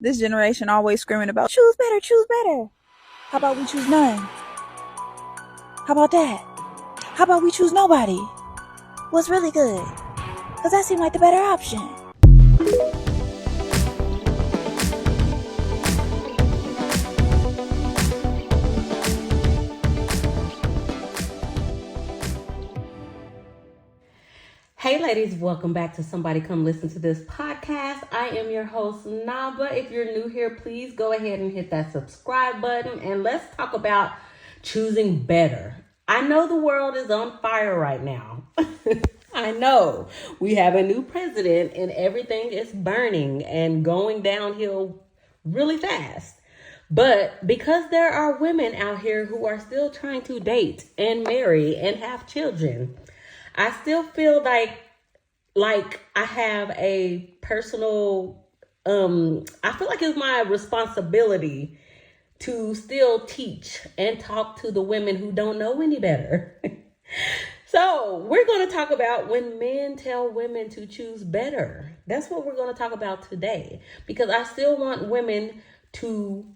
This generation always screaming about choose better, choose better. How about we choose none? How about that? How about we choose nobody? What's really good? Because that seemed like the better option. Hey ladies, welcome back to Somebody Come Listen to This podcast. I am your host, Naba. If you're new here, please go ahead and hit that subscribe button and let's talk about choosing better. I know the world is on fire right now. I know we have a new president and everything is burning and going downhill really fast. But because there are women out here who are still trying to date and marry and have children, I still feel like I have a personal I feel like it's my responsibility to still teach and talk to the women who don't know any better. So, we're going to talk about when men tell women to choose better. That's what we're going to talk about today because I still want women to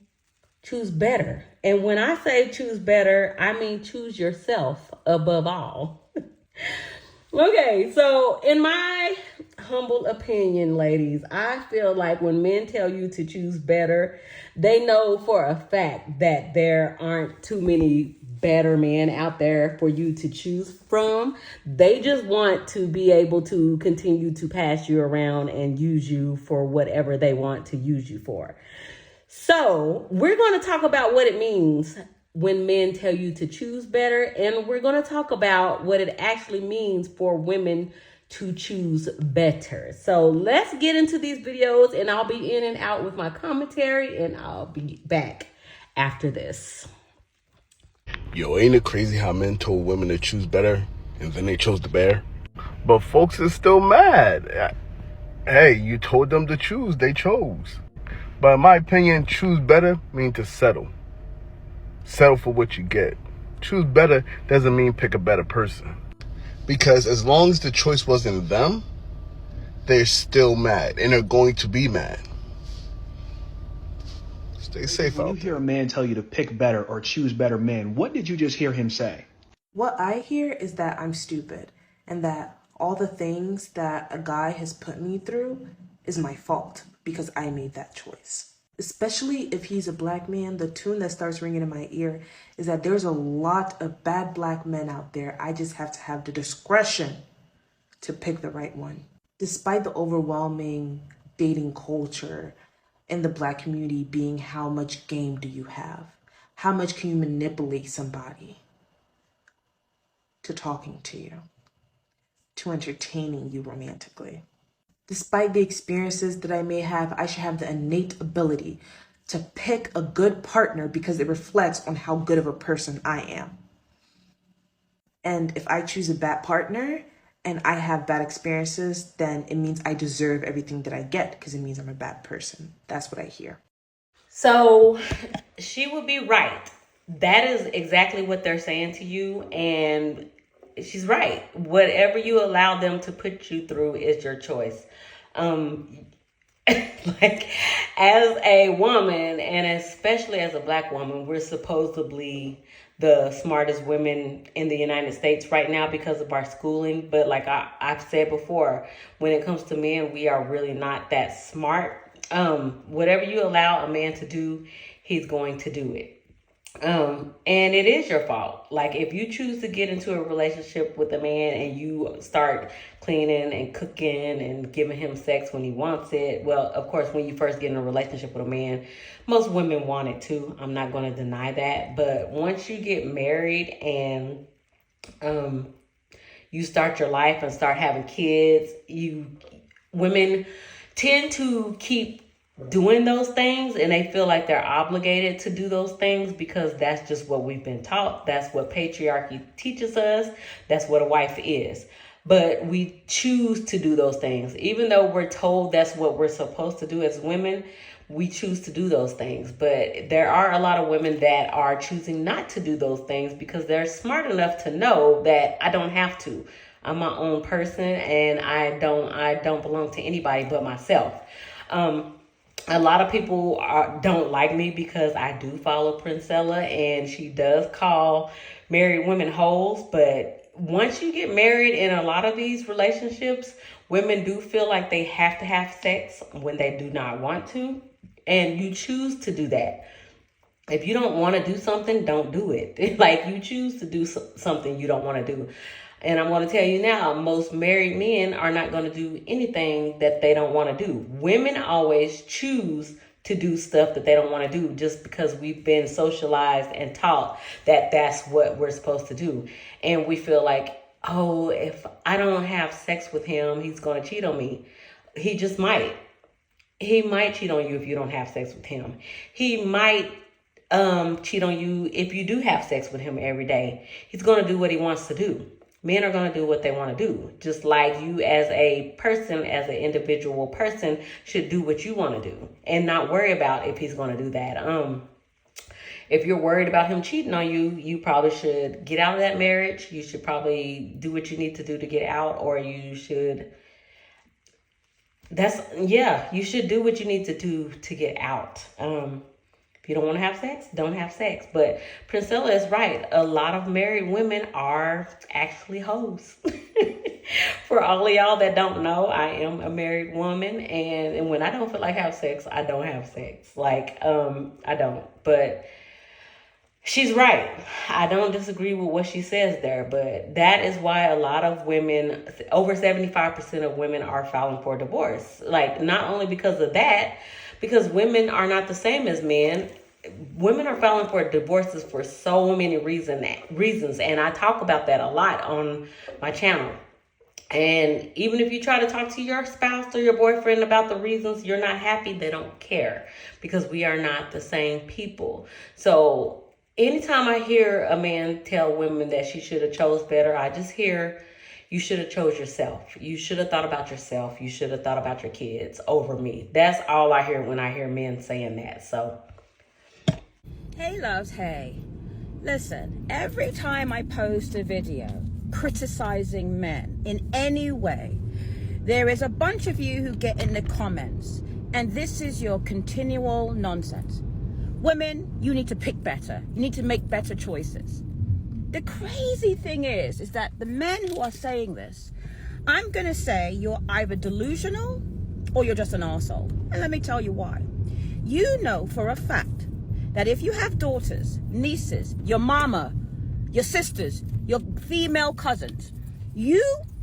choose better. And when I say choose better, I mean choose yourself above all. Okay, so in my humble opinion, ladies, I feel like when men tell you to choose better, they know for a fact that there aren't too many better men out there for you to choose from. They just want to be able to continue to pass you around and use you for whatever they want to use you for. So we're going to talk about what it means when men tell you to choose better, and we're going to talk about what it actually means for women to choose better. So let's get into these videos, and I'll be in and out with my commentary, and I'll be back after this. Yo, ain't it crazy how men told women to choose better and then they chose the bear? But folks is still mad. Hey, you told them to choose, they chose. But in my opinion, choose better means to settle. Settle for what you get. Choose better doesn't mean pick a better person. Because as long as the choice wasn't them, they're still mad and they're going to be mad. Stay safe When out you there. hear a man tell you to pick better or choose better men, what did you just hear him say? What I hear is that I'm stupid and that all the things that a guy has put me through is my fault because I made that choice. Especially if he's a black man, the tune that starts ringing in my ear is that there's a lot of bad black men out there. I just have to have the discretion to pick the right one. Despite the overwhelming dating culture in the black community being how much game do you have? How much can you manipulate somebody to talking to you, to entertaining you romantically? Despite the experiences that I may have, I should have the innate ability to pick a good partner because it reflects on how good of a person I am. And if I choose a bad partner and I have bad experiences, then it means I deserve everything that I get because it means I'm a bad person. That's what I hear. So she would be right. That is exactly what they're saying to you. And she's right. Whatever you allow them to put you through is your choice. Like, as a woman, and especially as a black woman, we're supposedly the smartest women in the United States right now because of our schooling. But like I've said before, when it comes to men, we are really not that smart. Whatever you allow a man to do, he's going to do it. And it is your fault. Like, if you choose to get into a relationship with a man and you start cleaning and cooking and giving him sex when he wants it, well, of course, when you first get in a relationship with a man, most women want it too. I'm not going to deny that. But once you get married and you start your life and start having kids, women tend to keep doing those things and they feel like they're obligated to do those things because that's just what we've been taught. That's what patriarchy teaches us. That's what a wife is. But we choose to do those things. Even though we're told that's what we're supposed to do as women, we choose to do those things. But there are a lot of women that are choosing not to do those things because they're smart enough to know that I don't have to. I'm my own person and I don't belong to anybody but myself. A lot of people don't like me because I do follow Princella, and she does call married women hoes. But once you get married in a lot of these relationships, women do feel like they have to have sex when they do not want to. And you choose to do that. If you don't want to do something, don't do it. Like, you choose to do something you don't want to do. And I'm going to tell you now, most married men are not going to do anything that they don't want to do. Women always choose to do stuff that they don't want to do just because we've been socialized and taught that that's what we're supposed to do. And we feel like, oh, if I don't have sex with him, he's going to cheat on me. He just might. He might cheat on you if you don't have sex with him. He might cheat on you if you do have sex with him every day. He's going to do what he wants to do. Men are going to do what they want to do. Just like you as a person, as an individual person, should do what you want to do and not worry about if he's going to do that. If you're worried about him cheating on you, you probably should get out of that marriage. You should probably do what you need to do to get out, or you should, you should do what you need to do to get out. If you don't want to have sex, don't have sex. But Priscilla is right. A lot of married women are actually hoes. For all of y'all that don't know, I am a married woman. And when I don't feel like have sex, I don't have sex. Like, I don't. But she's right. I don't disagree with what she says there. But that is why a lot of women, over 75% of women are filing for divorce. Like, not only because of that, because women are not the same as men. Women are filing for divorces for so many reasons. And I talk about that a lot on my channel. And even if you try to talk to your spouse or your boyfriend about the reasons you're not happy, they don't care, because we are not the same people. So anytime I hear a man tell women that she should have chose better, I just hear, you should have chose yourself. You should have thought about yourself. You should have thought about your kids over me. That's all I hear when I hear men saying that. So, Hey loves, hey. Listen, every time I post a video criticizing men in any way, there is a bunch of you who get in the comments, and this is your continual nonsense. Women, you need to pick better. You need to make better choices. The crazy thing is that the men who are saying this, I'm going to say you're either delusional or you're just an arsehole. And let me tell you why. You know for a fact that if you have daughters, nieces, your mama, your sisters, your female cousins, you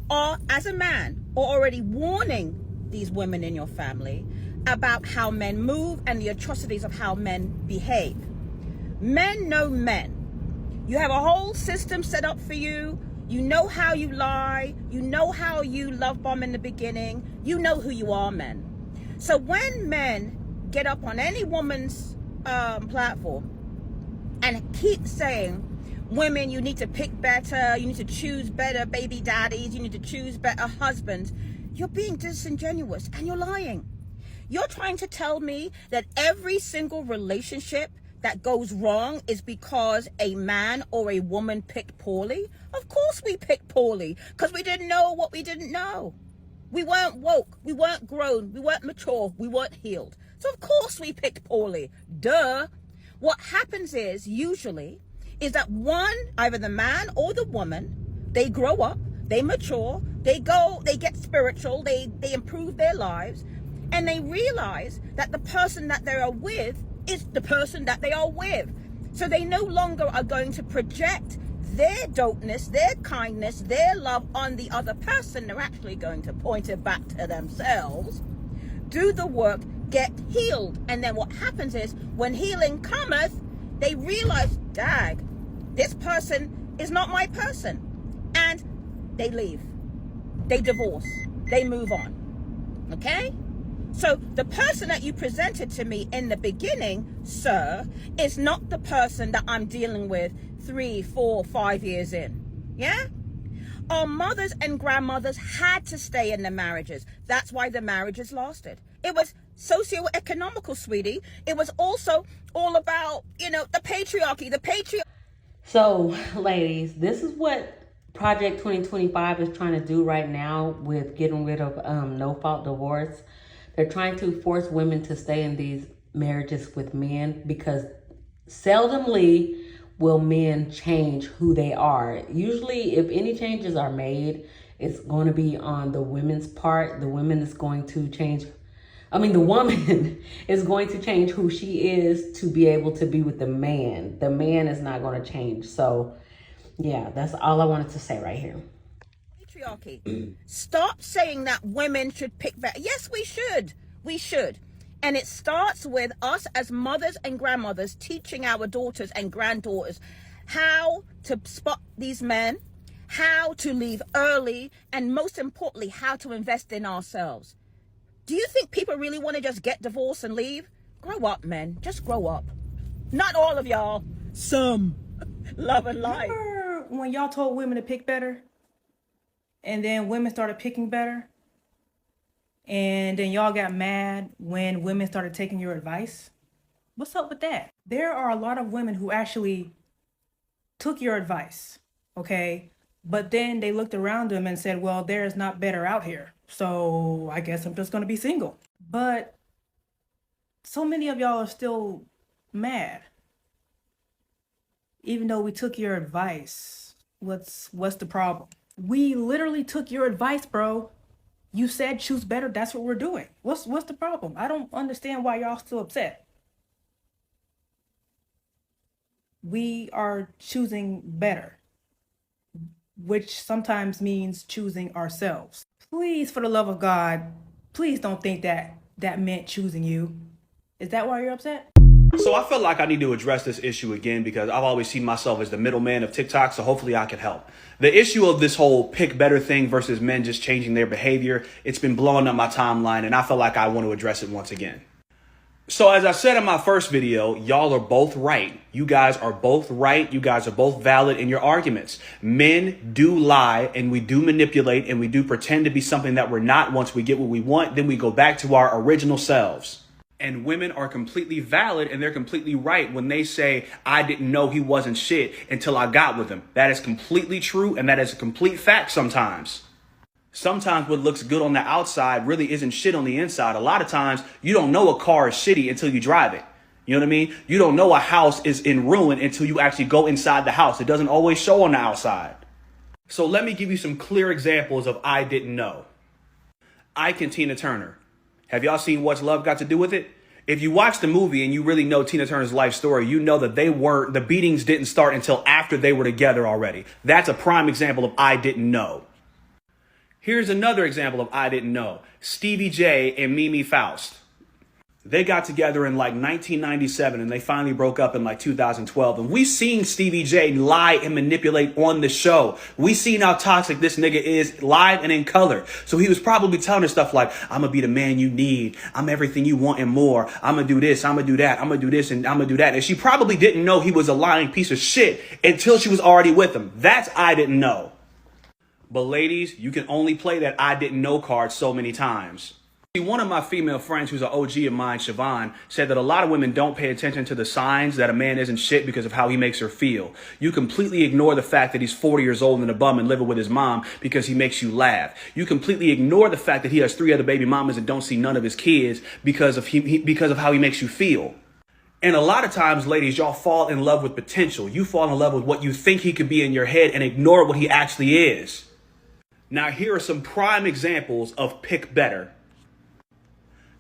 are, as a man, already warning these women in your family about how men move and the atrocities of how men behave. Men know men. You have a whole system set up for you. You know how you lie. You know how you love bomb in the beginning. You know who you are, men. So when men get up on any woman's platform and keep saying, women, you need to pick better, you need to choose better baby daddies, you need to choose better husbands, you're being disingenuous and you're lying. You're trying to tell me that every single relationship that goes wrong is because a man or a woman picked poorly? Of course we picked poorly, because we didn't know what we didn't know. We weren't woke, we weren't grown, we weren't mature, we weren't healed. So of course we picked poorly. Duh. What happens is, usually, is that one, either the man or the woman, they grow up, they mature, they get spiritual, they improve their lives, and they realize that the person that they are with is the person that they are with. So they no longer are going to project their dopeness, their kindness, their love on the other person. They're actually going to point it back to themselves, do the work, get healed. And then what happens is, when healing cometh, they realize, dag, this person is not my person. And they leave. They divorce. They move on. Okay? So the person that you presented to me in the beginning, sir, is not the person that I'm dealing with 3, 4, 5 years in. Yeah? Our mothers and grandmothers had to stay in the marriages. That's why the marriages lasted. It was socio-economical, sweetie. It was also all about, the patriarchy. So, ladies, this is what Project 2025 is trying to do right now with getting rid of no-fault divorce. They're trying to force women to stay in these marriages with men because seldomly will men change who they are. Usually, if any changes are made, it's going to be on the women's part. The woman is going to change. The woman is going to change who she is to be able to be with the man. The man is not going to change. So, yeah, that's all I wanted to say right here. Patriarchy. Stop saying that women should pick better. Yes, we should. We should. And it starts with us as mothers and grandmothers teaching our daughters and granddaughters how to spot these men, how to leave early, and most importantly, how to invest in ourselves. Do you think people really want to just get divorced and leave? Grow up, men. Just grow up. Not all of y'all. Some. Love and life. Remember when y'all told women to pick better? And then women started picking better? And then y'all got mad when women started taking your advice? What's up with that? There are a lot of women who actually took your advice, okay? But then they looked around them and said, well, there is not better out here. So I guess I'm just going to be single. But so many of y'all are still mad. Even though we took your advice, what's the problem? We literally took your advice, bro. You said choose better. That's what we're doing. What's the problem? I don't understand why y'all still upset. We are choosing better, which sometimes means choosing ourselves. Please, for the love of God, please don't think that meant choosing you. Is that why you're upset? So I feel like I need to address this issue again because I've always seen myself as the middleman of TikTok, so hopefully I can help. The issue of this whole pick better thing versus men just changing their behavior, it's been blowing up my timeline, and I feel like I want to address it once again. So as I said in my first video, y'all are both right. You guys are both right. You guys are both valid in your arguments. Men do lie and we do manipulate and we do pretend to be something that we're not. Once we get what we want, then we go back to our original selves. And women are completely valid and they're completely right when they say, I didn't know he wasn't shit until I got with him. That is completely true and that is a complete fact sometimes. Sometimes what looks good on the outside really isn't shit on the inside. A lot of times you don't know a car is shitty until you drive it. You know what I mean? You don't know a house is in ruin until you actually go inside the house. It doesn't always show on the outside. So let me give you some clear examples of I didn't know. Ike and Tina Turner. Have y'all seen What's Love Got to Do with It? If you watch the movie and you really know Tina Turner's life story, you know that the beatings didn't start until after they were together already. That's a prime example of I didn't know. Here's another example of I didn't know. Stevie J and Mimi Faust. They got together in like 1997 and they finally broke up in like 2012. And we seen Stevie J lie and manipulate on the show. We seen how toxic this nigga is live and in color. So he was probably telling her stuff like, I'm gonna be the man you need. I'm everything you want and more. I'm gonna do this. I'm gonna do that. I'm gonna do this and I'm gonna do that. And she probably didn't know he was a lying piece of shit until she was already with him. That's I didn't know. But ladies, you can only play that I didn't know card so many times. See, one of my female friends who's an OG of mine, Siobhan, said that a lot of women don't pay attention to the signs that a man isn't shit because of how he makes her feel. You completely ignore the fact that he's 40 years old and a bum and living with his mom because he makes you laugh. You completely ignore the fact that he has 3 other baby mamas and don't see none of his kids because of how he makes you feel. And a lot of times, ladies, y'all fall in love with potential. You fall in love with what you think he could be in your head and ignore what he actually is. Now, here are some prime examples of pick better.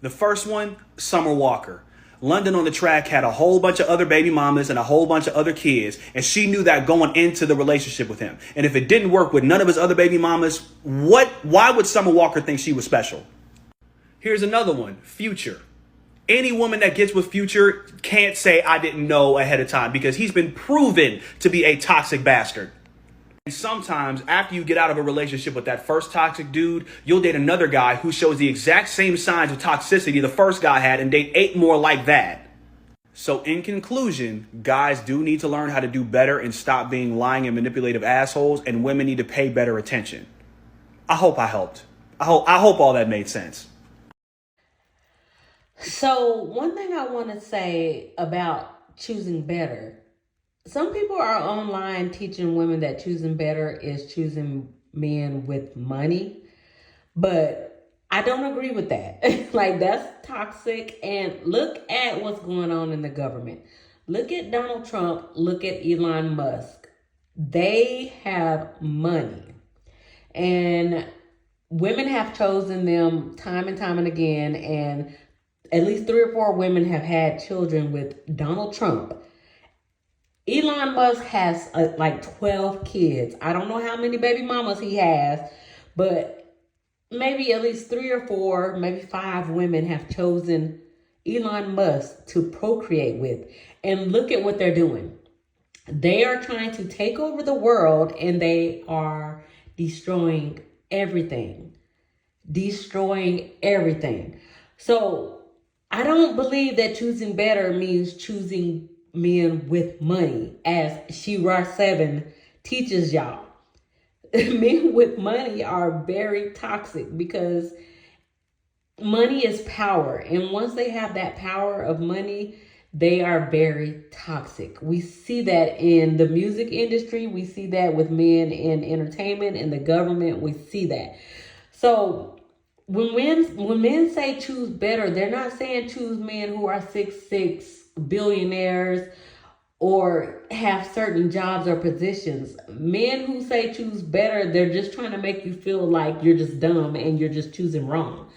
The first one, Summer Walker. London on the Track had a whole bunch of other baby mamas and a whole bunch of other kids, and she knew that going into the relationship with him. And if it didn't work with none of his other baby mamas, why would Summer Walker think she was special? Here's another one, Future. Any woman that gets with Future can't say I didn't know ahead of time because he's been proven to be a toxic bastard. And sometimes after you get out of a relationship with that first toxic dude, you'll date another guy who shows the exact same signs of toxicity the first guy had and date 8 more like that. So in conclusion, guys do need to learn how to do better and stop being lying and manipulative assholes, and women need to pay better attention. I hope I helped. I hope all that made sense. So one thing I want to say about choosing better. Some people are online teaching women that choosing better is choosing men with money. But I don't agree with that. Like, that's toxic. And look at what's going on in the government. Look at Donald Trump. Look at Elon Musk. They have money. And women have chosen them time and time and again. And at least 3 or 4 women have had children with Donald Trump. Elon Musk has like 12 kids. I don't know how many baby mamas he has, but maybe at least 3 or 4, maybe 5 women have chosen Elon Musk to procreate with. And look at what they're doing. They are trying to take over the world, and they are destroying everything. Destroying everything. So I don't believe that choosing better means choosing men with money, as Shira 7 teaches y'all. Men with money are very toxic because money is power. And once they have that power of money, they are very toxic. We see that in the music industry. We see that with men in entertainment and the government. We see that. So when men say choose better, they're not saying choose men who are 6'6" billionaires or have certain jobs or positions. Men who say choose better, they're just trying to make you feel like you're just dumb and you're just choosing wrong.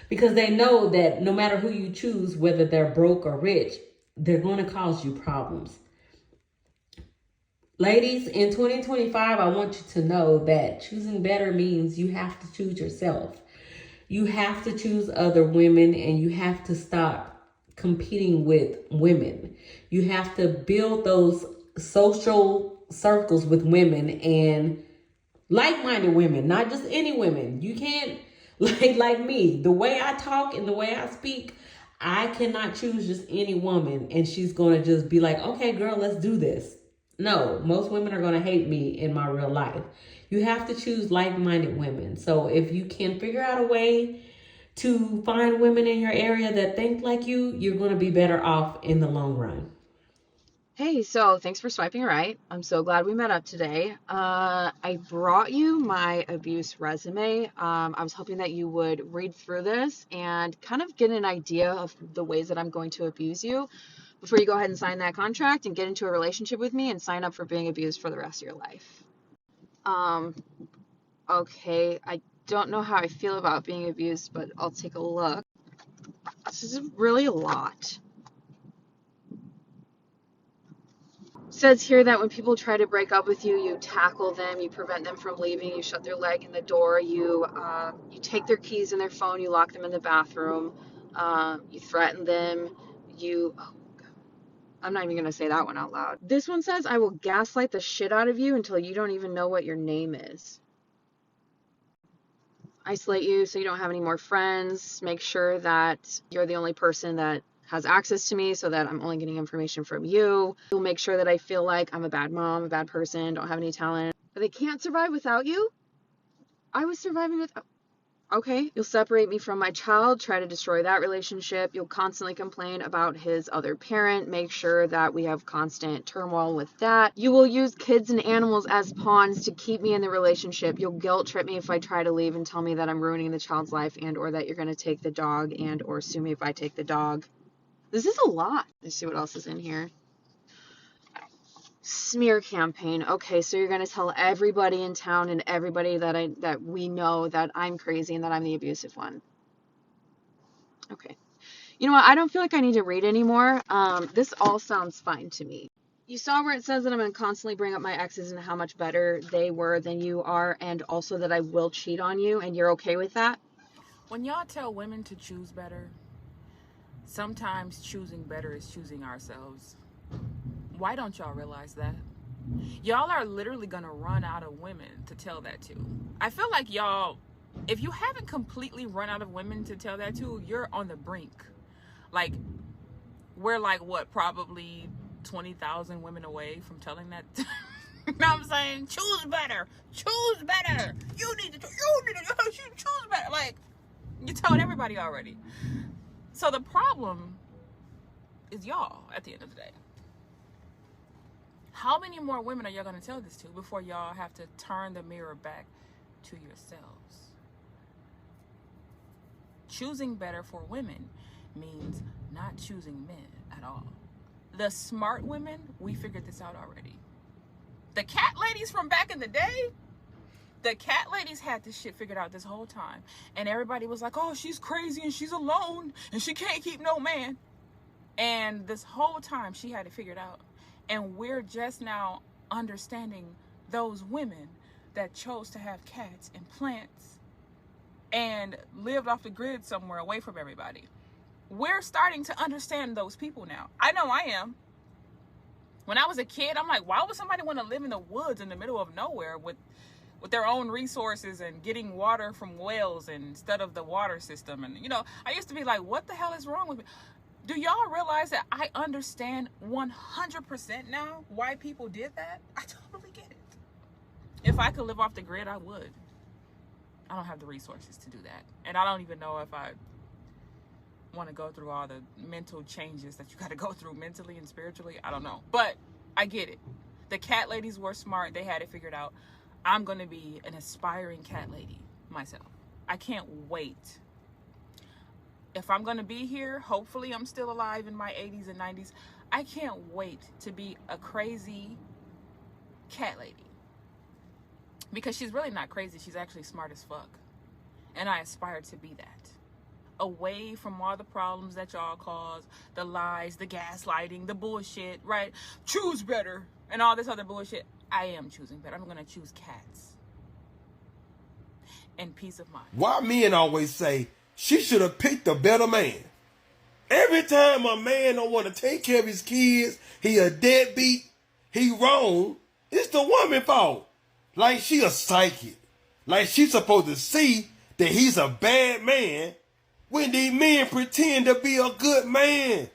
Because they know that no matter who you choose, whether they're broke or rich, they're going to cause you problems. Ladies, in 2025, I want you to know that choosing better means you have to choose yourself. You have to choose other women, and you have to stop competing with women. You have to build those social circles with women and like-minded women, not just any women. You can't, like me, the way I talk and the way I speak, I cannot choose just any woman and she's going to just be like, okay, girl, let's do this. No, most women are going to hate me in my real life. You have to choose like-minded women. So if you can figure out a way to find women in your area that think like you, you're going to be better off in the long run. Hey, so thanks for swiping right. I'm so glad we met up today. I brought you my abuse resume. I was hoping that you would read through this and kind of get an idea of the ways that I'm going to abuse you before you go ahead and sign that contract and get into a relationship with me and sign up for being abused for the rest of your life. Okay, I don't know how I feel about being abused, but I'll take a look. This is really a lot. Says here that when people try to break up with you, you tackle them, you prevent them from leaving, you shut their leg in the door, you take their keys and their phone, you lock them in the bathroom, you threaten them, I'm not even going to say that one out loud. This one says, I will gaslight the shit out of you until you don't even know what your name is. Isolate you so you don't have any more friends, make sure that you're the only person that has access to me so that I'm only getting information from you. You'll make sure that I feel like I'm a bad mom, a bad person, don't have any talent. But they can't survive without you? I was surviving with... Okay. You'll separate me from my child, try to destroy that relationship. You'll constantly complain about his other parent, make sure that we have constant turmoil with that. You will use kids and animals as pawns to keep me in the relationship. You'll guilt trip me if I try to leave and tell me that I'm ruining the child's life and or that you're going to take the dog and or sue me if I take the dog. This is a lot. Let's see what else is in here. Smear campaign. Okay, so you're going to tell everybody in town and everybody that we know that I'm crazy and that I'm the abusive one. Okay. You know what? I don't feel like I need to read anymore. This all sounds fine to me. You saw where it says that I'm going to constantly bring up my exes and how much better they were than you are, and also that I will cheat on you, and you're okay with that? When y'all tell women to choose better, sometimes choosing better is choosing ourselves. Why don't y'all realize that? Y'all are literally gonna run out of women to tell that to. I feel like y'all, if you haven't completely run out of women to tell that to, you're on the brink. Like, we're like, what, probably 20,000 women away from telling that. You know what I'm saying? Choose better. Choose better. You need to choose better. Like, you told everybody already. So the problem is y'all at the end of the day. How many more women are y'all going to tell this to before y'all have to turn the mirror back to yourselves? Choosing better for women means not choosing men at all. The smart women, we figured this out already. The cat ladies from back in the day, the cat ladies had this shit figured out this whole time. And everybody was like, oh, she's crazy and she's alone and she can't keep no man. And this whole time she had it figured out. And we're just now understanding those women that chose to have cats and plants and lived off the grid somewhere away from everybody. We're starting to understand those people now. I know I am. When I was a kid, I'm like, why would somebody want to live in the woods in the middle of nowhere with their own resources and getting water from wells instead of the water system? And, you know, I used to be like, what the hell is wrong with me? Do y'all realize that I understand 100% now why people did that? I totally get it. If I could live off the grid, I would. I don't have the resources to do that. And I don't even know if I want to go through all the mental changes that you got to go through mentally and spiritually. I don't know. But I get it. The cat ladies were smart. They had it figured out. I'm going to be an aspiring cat lady myself. I can't wait. If I'm going to be here, hopefully I'm still alive in my 80s and 90s. I can't wait to be a crazy cat lady. Because she's really not crazy. She's actually smart as fuck. And I aspire to be that. Away from all the problems that y'all cause, the lies, the gaslighting, the bullshit, right? Choose better and all this other bullshit. I am choosing better. I'm going to choose cats. And peace of mind. Why men always say she should have picked a better man? Every time a man don't want to take care of his kids, he a deadbeat, he wrong, it's the woman's fault. Like she a psychic. Like she's supposed to see that he's a bad man when these men pretend to be a good man.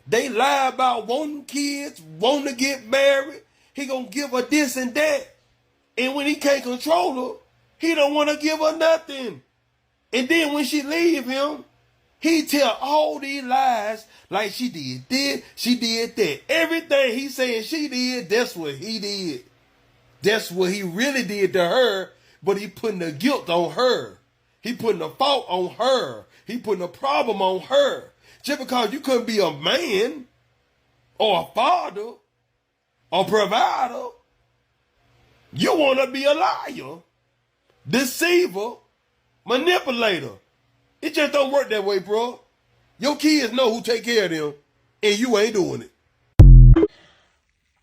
They lie about wanting kids, wanting to get married. He gonna give her this and that. And when he can't control her, he don't want to give her nothing. And then when she leave him, he tell all these lies like she did this, she did that. Everything he saying she did, that's what he did. That's what he really did to her, but he putting the guilt on her. He putting the fault on her. He putting a problem on her. Just because you couldn't be a man or a father or provider, you want to be a liar, deceiver, manipulator. It just don't work that way, bro. Your kids know who take care of them, and you ain't doing it.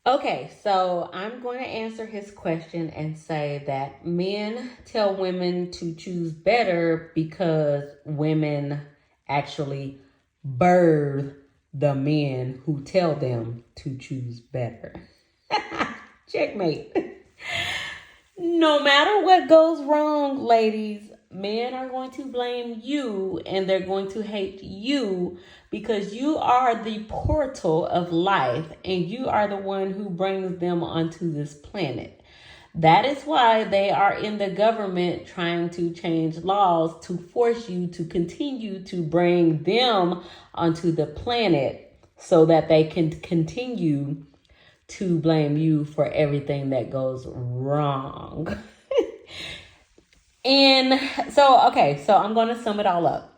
Okay, so I'm going to answer his question and say that men tell women to choose better because women actually birth the men who tell them to choose better. Checkmate. No matter what goes wrong, ladies, men are going to blame you and they're going to hate you because you are the portal of life and you are the one who brings them onto this planet. That is why they are in the government trying to change laws to force you to continue to bring them onto the planet so that they can continue to blame you for everything that goes wrong. And so I'm going to sum it all up.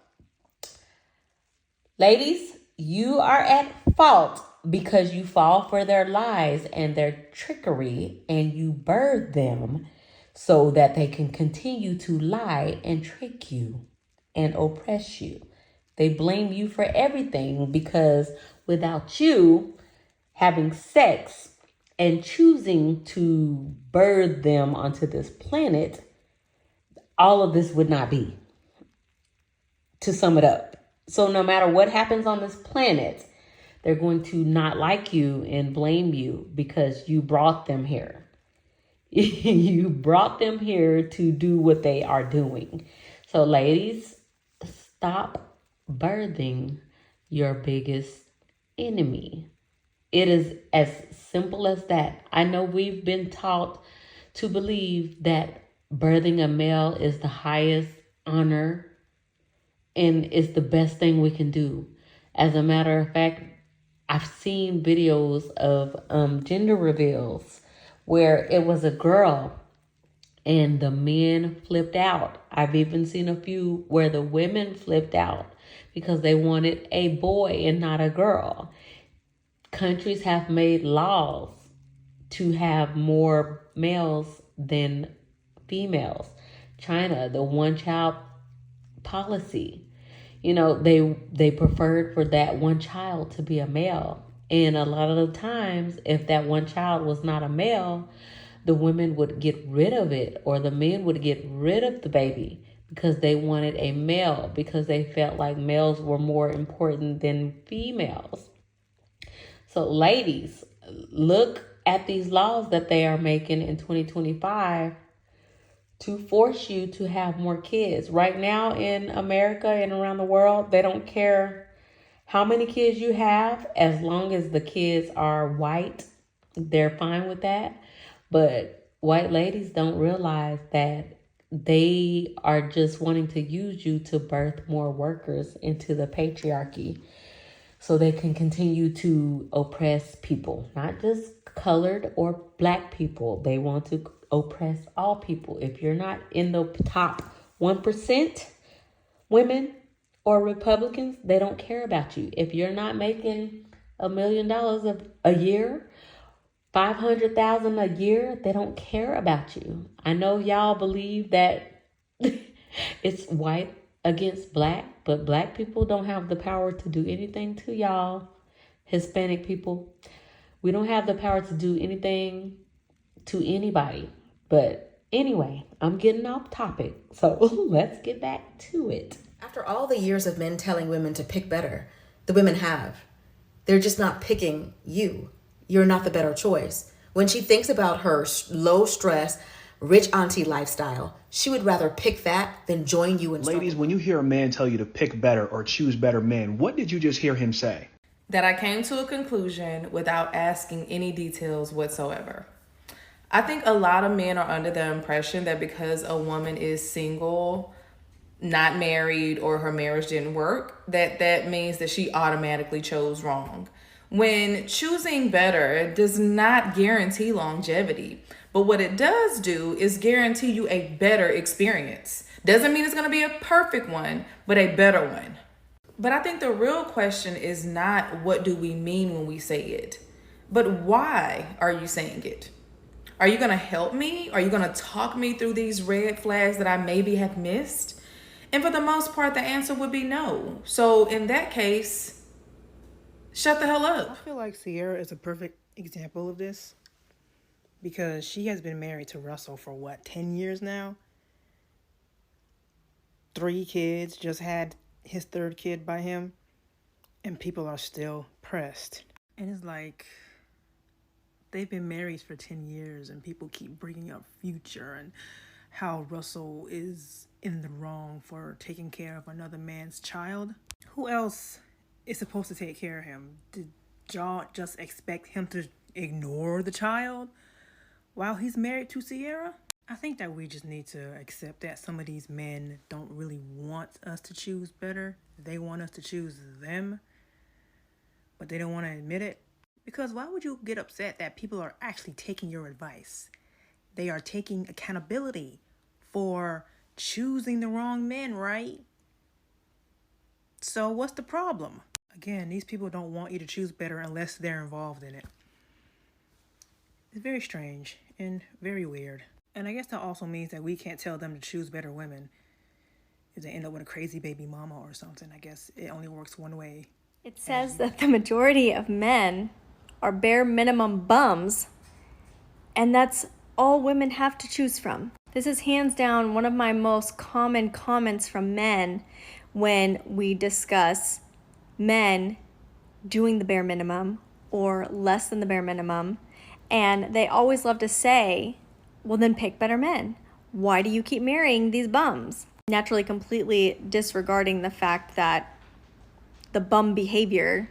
Ladies, you are at fault because you fall for their lies and their trickery and you birth them so that they can continue to lie and trick you and oppress you. They blame you for everything because without you having sex and choosing to birth them onto this planet, all of this would not be. To sum it up. So no matter what happens on this planet, they're going to not like you and blame you because you brought them here. You brought them here to do what they are doing. So ladies, stop birthing your biggest enemy. It is as simple as that. I know we've been taught to believe that birthing a male is the highest honor and it's the best thing we can do. As a matter of fact, I've seen videos of gender reveals where it was a girl and the men flipped out. I've even seen a few where the women flipped out because they wanted a boy and not a girl. Countries have made laws to have more males than females. China, the one child policy, they preferred for that one child to be a male. And a lot of the times, if that one child was not a male, the women would get rid of it, or the men would get rid of the baby because they wanted a male, because they felt like males were more important than females. So ladies, look at these laws that they are making in 2025 to force you to have more kids. Right now in America and around the world, they don't care how many kids you have, as long as the kids are white, they're fine with that. But white ladies don't realize that they are just wanting to use you to birth more workers into the patriarchy so they can continue to oppress people, not just colored or black people. They want to oppress all people. If you're not in the top 1% women or Republicans, they don't care about you. If you're not making $1 million a year, 500,000 a year, they don't care about you. I know y'all believe that it's white against black, but black people don't have the power to do anything to y'all. Hispanic people, we don't have the power to do anything to anybody. But anyway, I'm getting off topic, so let's get back to it. After all the years of men telling women to pick better, the women have. They're just not picking you. You're not the better choice. When she thinks about her low stress, rich auntie lifestyle, she would rather pick that than join you in Ladies, when you hear a man tell you to pick better or choose better men, what did you just hear him say? That I came to a conclusion without asking any details whatsoever. I think a lot of men are under the impression that because a woman is single, not married, or her marriage didn't work, that means that she automatically chose wrong. When choosing better does not guarantee longevity, but what it does do is guarantee you a better experience. Doesn't mean it's going to be a perfect one, but a better one. But I think the real question is not what do we mean when we say it, but why are you saying it? Are you going to help me? Are you going to talk me through these red flags that I maybe have missed? And for the most part, the answer would be no. So in that case, shut the hell up. I feel like Sierra is a perfect example of this because she has been married to Russell for 10 years now? 3 kids, just had his 3rd kid by him, and people are still pressed. And it's like, they've been married for 10 years and people keep bringing up Future and how Russell is in the wrong for taking care of another man's child. Who else is supposed to take care of him? Did y'all just expect him to ignore the child while he's married to Sierra? I think that we just need to accept that some of these men don't really want us to choose better. They want us to choose them, but they don't want to admit it. Because why would you get upset that people are actually taking your advice? They are taking accountability for choosing the wrong men, right? So what's the problem? Again, these people don't want you to choose better unless they're involved in it. It's very strange and very weird. And I guess that also means that we can't tell them to choose better women if they end up with a crazy baby mama or something. I guess it only works one way. It says that the majority of men are bare minimum bums, and that's all women have to choose from. This is hands down one of my most common comments from men when we discuss men doing the bare minimum or less than the bare minimum. And they always love to say, well, then pick better men. Why do you keep marrying these bums? Naturally, completely disregarding the fact that the bum behavior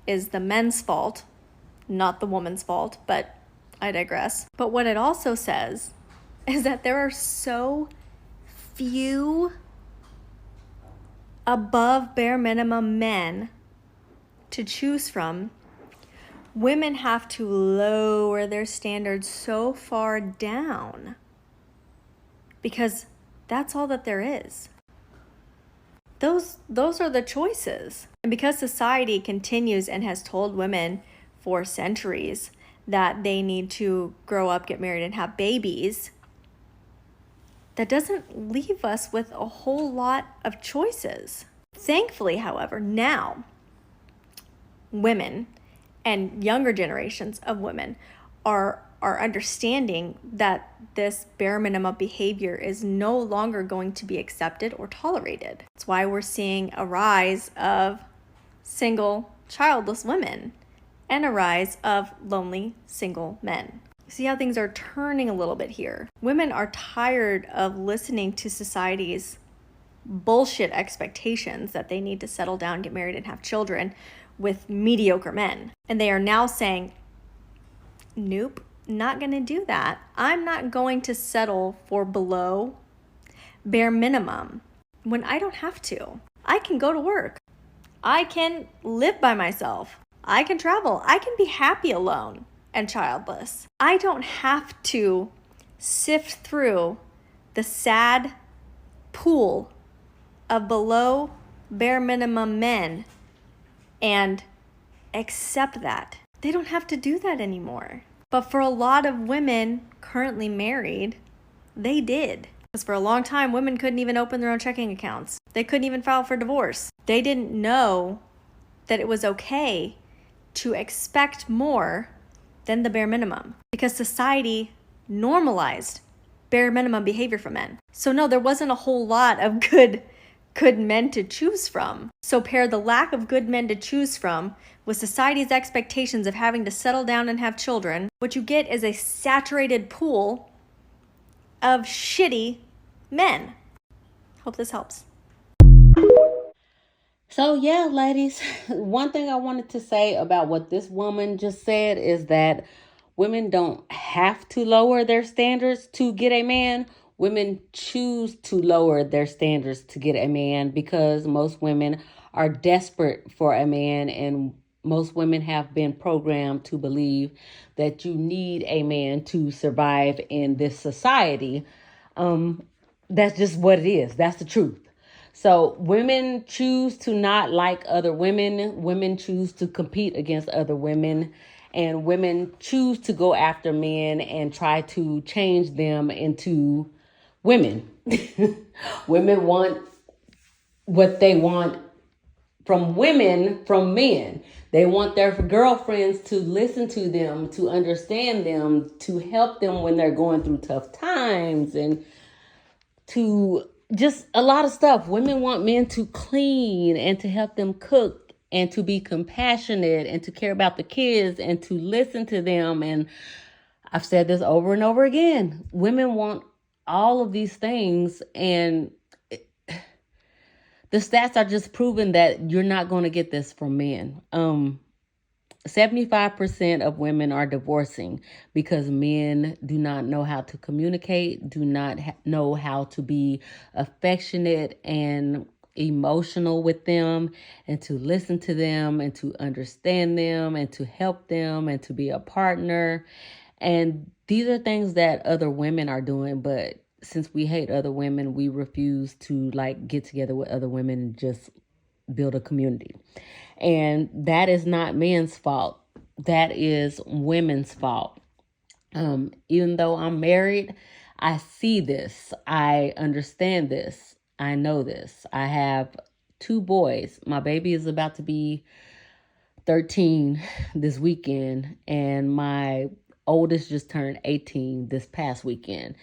is the men's fault, not the woman's fault, but I digress. But what it also says is that there are so few above bare minimum men to choose from. Women have to lower their standards so far down because that's all that there is. Those are the choices. And because society continues and has told women for centuries that they need to grow up, get married, and have babies, that doesn't leave us with a whole lot of choices. Thankfully, however, now women and younger generations of women are understanding that this bare minimum behavior is no longer going to be accepted or tolerated. That's why we're seeing a rise of single, childless women and a rise of lonely, single men. See how things are turning a little bit here. Women are tired of listening to society's bullshit expectations that they need to settle down, get married, and have children with mediocre men. And they are now saying, nope, not gonna do that. I'm not going to settle for below bare minimum when I don't have to. I can go to work. I can live by myself. I can travel. I can be happy alone and childless. I don't have to sift through the sad pool of below bare minimum men and accept that. They don't have to do that anymore. But for a lot of women currently married, they did. Because for a long time, women couldn't even open their own checking accounts. They couldn't even file for divorce. They didn't know that it was okay to expect more than the bare minimum because society normalized bare minimum behavior for men. So no, there wasn't a whole lot of good men to choose from. So pair the lack of good men to choose from with society's expectations of having to settle down and have children, what you get is a saturated pool of shitty men. Hope this helps. So yeah, ladies, one thing I wanted to say about what this woman just said is that women don't have to lower their standards to get a man. Women choose to lower their standards to get a man because most women are desperate for a man, and most women have been programmed to believe that you need a man to survive in this society. That's just what it is. That's the truth. So women choose to not like other women. Women choose to compete against other women. And women choose to go after men and try to change them into women. Women want what they want from women, from men. They want their girlfriends to listen to them, to understand them, to help them when they're going through tough times, and to just a lot of stuff. Women want men to clean and to help them cook and to be compassionate and to care about the kids and to listen to them. And I've said this over and over again. Women want all of these things, and the stats are just proving that you're not going to get this from men. 75% of women are divorcing because men do not know how to communicate, do not know how to be affectionate and emotional with them, and to listen to them and to understand them and to help them and to be a partner. And these are things that other women are doing, but since we hate other women, we refuse to get together with other women and just build a community. And that is not men's fault. That is women's fault. Even though I'm married, I see this. I understand this. I know this. I have 2 boys. My baby is about to be 13 this weekend, and my oldest just turned 18 this past weekend.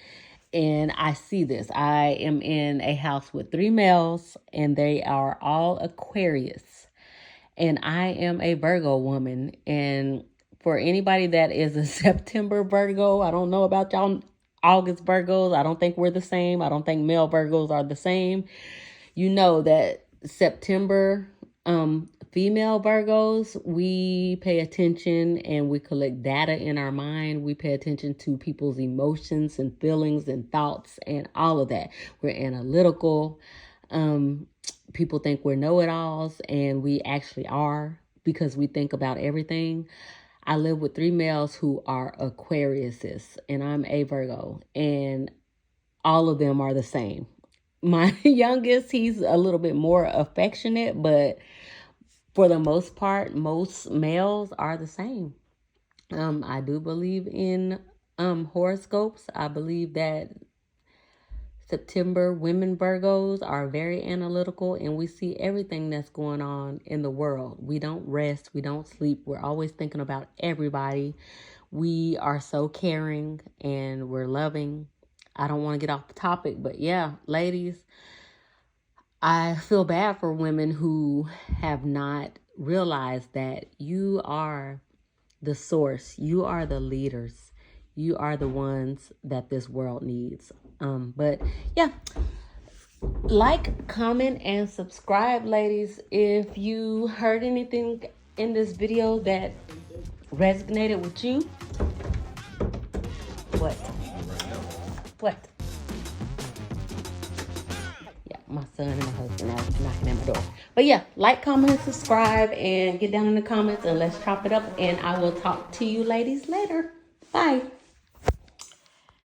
And I see this. I am in a house with 3 males, and they are all Aquarius. And I am a Virgo woman. And for anybody that is a September Virgo, I don't know about y'all August Virgos. I don't think we're the same. I don't think male Virgos are the same. You know that September female Virgos, we pay attention and we collect data in our mind. We pay attention to people's emotions and feelings and thoughts and all of that. We're analytical. People think we're know-it-alls, and we actually are because we think about everything. I live with 3 males who are Aquariuses, and I'm a Virgo. And all of them are the same. My youngest, he's a little bit more affectionate, but for the most part, most males are the same. I do believe in horoscopes. I believe that September women Virgos are very analytical, and we see everything that's going on in the world. We don't rest. We don't sleep. We're always thinking about everybody. We are so caring and we're loving. I don't want to get off the topic, but yeah, ladies, I feel bad for women who have not realized that you are the source. You are the leaders. You are the ones that this world needs. But yeah, like, comment, and subscribe, ladies. If you heard anything in this video that resonated with you. What? Yeah, my son and my husband are knocking at my door. But yeah, like, comment, and subscribe, and get down in the comments, and let's chop it up. And I will talk to you ladies later. Bye.